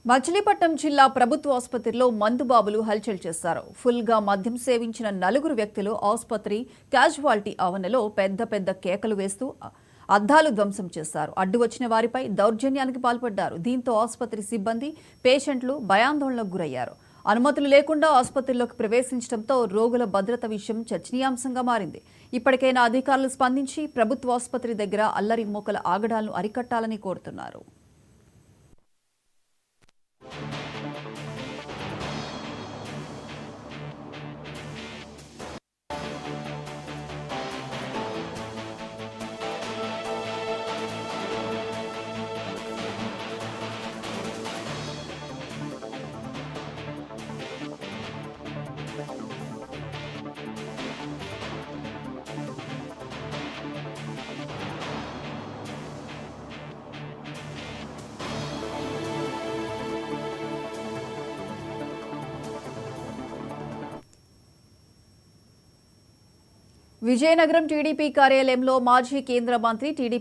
మచిలీపట్నం జిల్లా ప్రభుత్వ ఆసుపత్రిలో మందుబాబులు హల్చల్ చేశారు. ఫుల్గా మద్యం సేవించిన నలుగురు వ్యక్తులు ఆసుపత్రి క్యాజువాలిటీ ఆవరణలో పెద్ద కేకలు వేస్తూ అద్దాలు ధ్వంసం చేశారు. అడ్డు వచ్చిన వారిపై దౌర్జన్యానికి పాల్పడ్డారు. దీంతో ఆసుపత్రి సిబ్బంది, పేషెంట్లు భయాందోళనకు గురయ్యారు. అనుమతులు లేకుండా ఆసుపత్రిలోకి ప్రవేశించడంతో రోగుల భద్రత విషయం చర్చనీయాంశంగా మారింది. ఇప్పటికైనా అధికారులు స్పందించి ప్రభుత్వ ఆసుపత్రి దగ్గర అల్లరి మూకల ఆగడాలను అరికట్టాలని కోరుతున్నారు. విజయనగరం టీడీపీ కార్యాలయంలో మాజీ కేంద్ర మంత్రి టీడీపీ